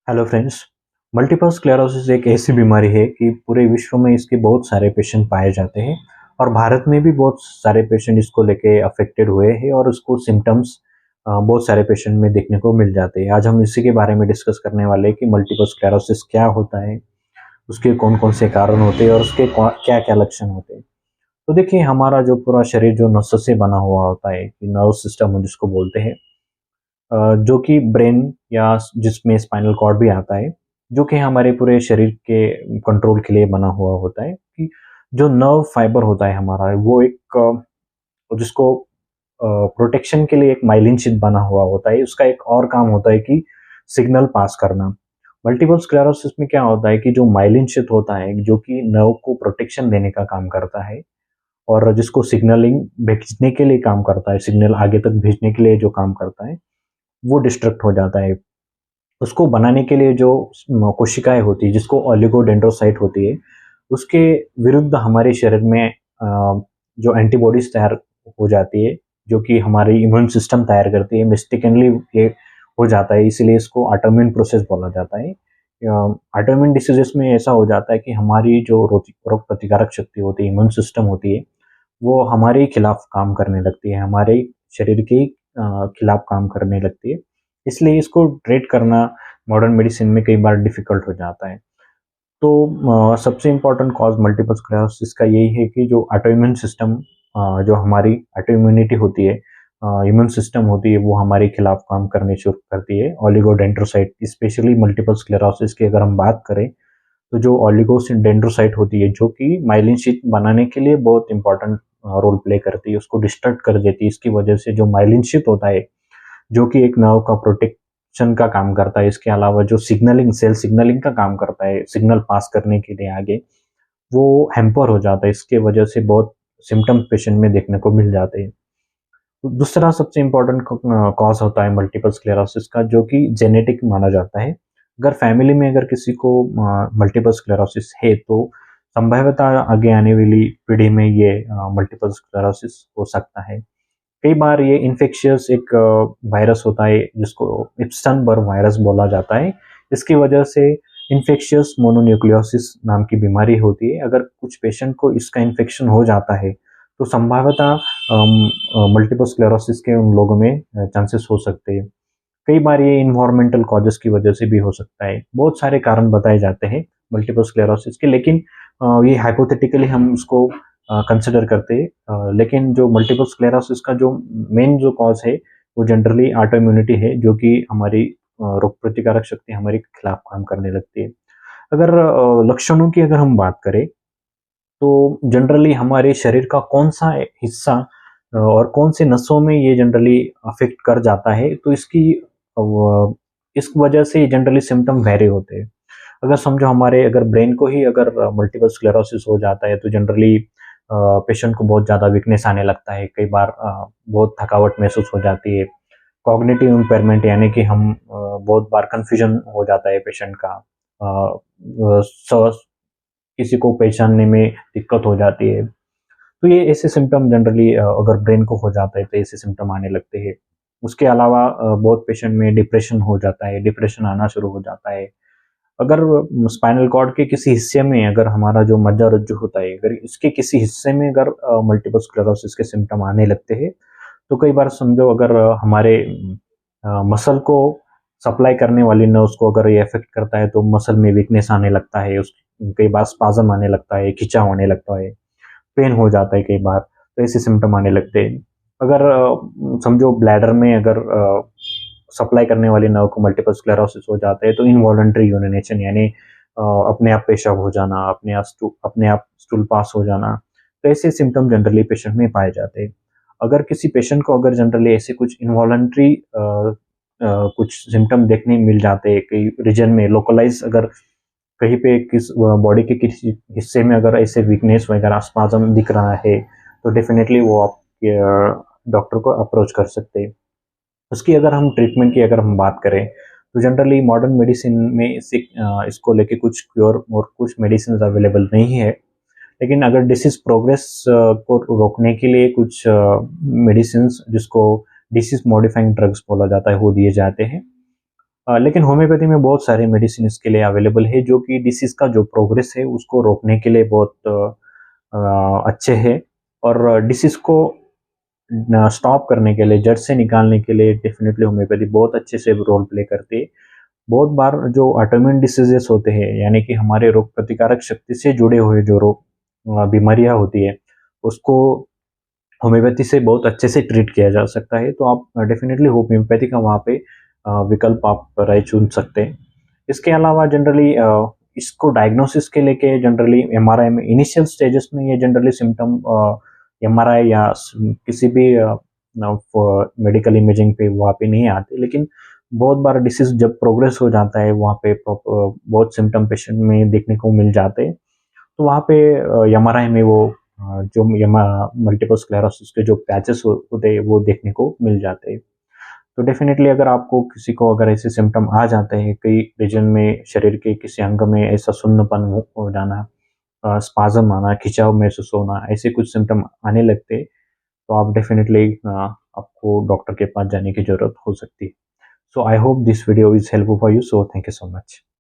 Hello friends. Multiple sclerosis एक ऐसी बीमारी है कि पूरे विश्व में इसके बहुत सारे पेशेंट पाए जाते हैं और भारत में भी बहुत सारे पेशेंट इसको लेके अफेक्टेड हुए हैं और उसको सिम्टम्स बहुत सारे पेशेंट में देखने को मिल जाते हैं। आज हम इसी के बारे में डिस्कस करने वाले हैं कि मल्टीपल स्क्लेरोसिस क्या होता है, उसके कौन कौन से कारण होते हैं और उसके क्या क्या लक्षण होते हैं। तो देखिए, हमारा जो पूरा शरीर जो नसों से बना हुआ होता है, नर्व सिस्टम हम जिसको बोलते हैं, जो कि ब्रेन या जिसमें स्पाइनल कॉर्ड भी आता है, जो कि हमारे पूरे शरीर के कंट्रोल के लिए बना हुआ होता है। कि जो नर्व फाइबर होता है हमारा, वो एक जिसको प्रोटेक्शन के लिए एक माइलिन शीथ बना हुआ होता है। उसका एक और काम होता है कि सिग्नल पास करना। मल्टीपल स्क्लेरोसिस में क्या होता है कि जो माइलिन शीथ होता है, जो कि नर्व को प्रोटेक्शन देने का काम करता है और जिसको सिग्नलिंग भेजने के लिए काम करता है, सिग्नल आगे तक भेजने के लिए जो काम करता है, वो डिस्ट्रक्ट हो जाता है। उसको बनाने के लिए जो कोशिकाएँ होती हैं, जिसको ओलिगोडेंड्रोसाइट होती है, उसके विरुद्ध हमारे शरीर में जो एंटीबॉडीज़ तैयार हो जाती है, जो कि हमारी इम्यून सिस्टम तैयार करती है। मिस्टेकनली ये हो जाता है, इसीलिए इसको ऑटोइम्यून प्रोसेस बोला जाता है। ऑटोइम्यून डिसीज़ेज़ में ऐसा हो जाता है कि हमारी जो रोग प्रतिकारक शक्ति होती है, इम्यून सिस्टम होती है, वो हमारे खिलाफ काम करने लगती है, हमारे शरीर के खिलाफ काम करने लगती है। इसलिए इसको ट्रीट करना मॉडर्न मेडिसिन में कई बार डिफ़िकल्ट हो जाता है। तो सबसे इम्पोर्टेंट कॉज़ मल्टीपल स्क्लेरोसिस का यही है कि जो ऑटोइम्यून सिस्टम, जो हमारी ऑटोइम्यूनिटी होती है, इम्यून सिस्टम होती है, वो हमारे खिलाफ काम करने शुरू करती है। ओलिगोडेंड्रोसाइट, स्पेशली मल्टीपल स्क्लेरोसिस की अगर हम बात करें, तो जो ओलिगोडेंड्रोसाइट होती है, जो कि माइलिन शीथ बनाने के लिए बहुत इंपॉर्टेंट रोल प्ले करती है, उसको डिस्ट्रक्ट कर देती है। इसकी वजह से जो माइलिन शीथ होता है, जो कि एक नर्व का प्रोटेक्शन का काम करता है, इसके अलावा जो सिग्नलिंग, सेल सिग्नलिंग का काम करता है, सिग्नल पास करने के लिए आगे, वो हैम्पर हो जाता है। इसके वजह से बहुत सिम्टम्स पेशेंट में देखने को मिल जाते हैं। तो दूसरा सबसे इम्पोर्टेंट कॉज़ होता है मल्टीपल स्क्लेरोसिस का, जो कि जेनेटिक माना जाता है। अगर फैमिली में अगर किसी को मल्टीपल स्क्लेरोसिस है, तो संभवतः आगे आने वाली पीढ़ी में ये मल्टीपल स्क्लेरोसिस हो सकता है। कई बार ये इन्फेक्शियस एक वायरस होता है, जिसको इप्स्टन बर्ग वायरस बोला जाता है। इसकी वजह से इन्फेक्शियस मोनोन्यूक्लियोसिस नाम की बीमारी होती है। अगर कुछ पेशेंट को इसका इन्फेक्शन हो जाता है, तो संभवतः मल्टीपल स्क्लेरोसिस के उन लोगों में चांसेस हो सकते हैं। कई बार ये इन्वायरमेंटल कॉजेस की वजह से भी हो सकता है। बहुत सारे कारण बताए जाते हैं मल्टीपल स्क्लेरोसिस के, लेकिन ये हाइपोथेटिकली हम उसको कंसिडर करते हैं। लेकिन जो मल्टीपल स्क्लेरोसिस का जो मेन जो कॉज है, वो जनरली ऑटोइम्यूनिटी है, जो कि हमारी रोग प्रतिकारक शक्ति हमारे खिलाफ काम करने लगती है। अगर लक्षणों की अगर हम बात करें, तो जनरली हमारे शरीर का कौन-सा हिस्सा और कौन से नसों में ये जनरली अफ़ेक्ट कर जाता है, तो इस वजह से जनरली सिम्पटम वेरी होते हैं। अगर समझो हमारे अगर ब्रेन को ही अगर मल्टीपल स्क्लेरोसिस हो जाता है, तो जनरली पेशेंट को बहुत ज़्यादा वीकनेस आने लगता है। कई बार बहुत थकावट महसूस हो जाती है। कॉग्निटिव इम्पेयरमेंट, यानी कि हम बहुत बार कन्फ्यूजन हो जाता है पेशेंट का। अ अ, स किसी को पहचानने में दिक्कत हो जाती है। तो ये ऐसे सिम्पटम जनरली अगर ब्रेन को हो जाता है, तो ऐसे सिम्पटम आने लगते हैं। उसके अलावा बहुत पेशेंट में डिप्रेशन हो जाता है, डिप्रेशन आना शुरू हो जाता है। अगर स्पाइनल कॉर्ड के किसी हिस्से में अगर हमारा जो मज्जारज्जु होता है, अगर इसके किसी हिस्से में अगर मल्टीपल स्क्लेरोसिस के सिम्पटम आने लगते हैं, तो कई बार समझो अगर हमारे मसल को सप्लाई करने वाली नर्व्स को अगर ये अफ़ेक्ट करता है, तो मसल में वीकनेस आने लगता है, कई बार स्पाज़म आने लगता है, खिंचाव आने लगता है, पेन हो जाता है कई बार, तो ऐसे सिम्पटम आने लगते हैं। अगर समझो ब्लैडर में अगर सप्लाई करने वाली नर्व को मल्टीपल स्क्लेरोसिस हो जाता है, तो इनवॉलंटरी यूरिनेशन, यानी अपने आप पेशाब हो जाना, अपने आप स्टूल पास हो जाना, तो ऐसे सिम्पटम जनरली पेशेंट में पाए जाते हैं। अगर किसी पेशेंट को अगर जनरली ऐसे कुछ इनवॉलंटरी कुछ सिम्पटम देखने मिल जाते हैं, कई रीजन में लोकलाइज़, अगर कहीं पे बॉडी के किसी हिस्से में अगर ऐसे वीकनेस वगैरह स्पाज़म दिख रहा है, तो डेफ़िनेटली वो आप डॉक्टर को अप्रोच कर सकते हैं। उसकी अगर हम ट्रीटमेंट की अगर हम बात करें, तो जनरली मॉडर्न मेडिसिन में इसको लेके कुछ क्योर और कुछ मेडिसिन्स अवेलेबल नहीं है। लेकिन अगर डिसीज़ प्रोग्रेस को रोकने के लिए कुछ मेडिसिन्स, जिसको डिसीज़ मॉडिफाइंग ड्रग्स बोला जाता है, वो दिए जाते हैं। लेकिन होम्योपैथी में बहुत सारे मेडिसिन इसके लिए अवेलेबल है जो कि डिसीज़ का जो प्रोग्रेस है उसको रोकने के लिए बहुत अच्छे हैं, और डिसीज़ को स्टॉप करने के लिए, जड़ से निकालने के लिए डेफ़िनेटली होम्योपैथी बहुत अच्छे से रोल प्ले करती है। बहुत बार जो ऑटोइम्यून डिसीज़ेज़ होते हैं, यानी कि हमारे रोग प्रतिकारक शक्ति से जुड़े हुए जो बीमारियाँ होती है, उसको होम्योपैथी से बहुत अच्छे से ट्रीट किया जा सकता है। तो आप डेफ़िनेटली होम्योपैथी का वहाँ पे विकल्प आप राय चुन सकते हैं। इसके अलावा जनरली इसको डायग्नोसिस के लेके जनरली एमआरआई में इनिशियल स्टेजेस में ये जनरली सिम्पटम एमआरआई या किसी भी मेडिकल इमेजिंग पे वहाँ पे नहीं आते, लेकिन बहुत बार डिसीज जब प्रोग्रेस हो जाता है वहाँ पे बहुत सिम्टम पेशेंट में देखने को मिल जाते हैं। तो वहाँ पे एमआरआई में वो जो मल्टीपल स्क्लेरोसिस के जो पैचेस होते हैं वो देखने को मिल जाते हैं। तो डेफ़िनेटली अगर आपको किसी को अगर ऐसे सिम्पटम आ जाते हैं, कई रीजन में शरीर के किसी अंग में ऐसा सुन्नपन हो जाना, स्पाज़म आना, खिंचाव महसूस होना, ऐसे कुछ सिम्पटम आने लगते हैं, तो आप डेफ़िनेटली आपको डॉक्टर के पास जाने की ज़रूरत हो सकती है। So I hope this video is helpful for you, so thank you so much.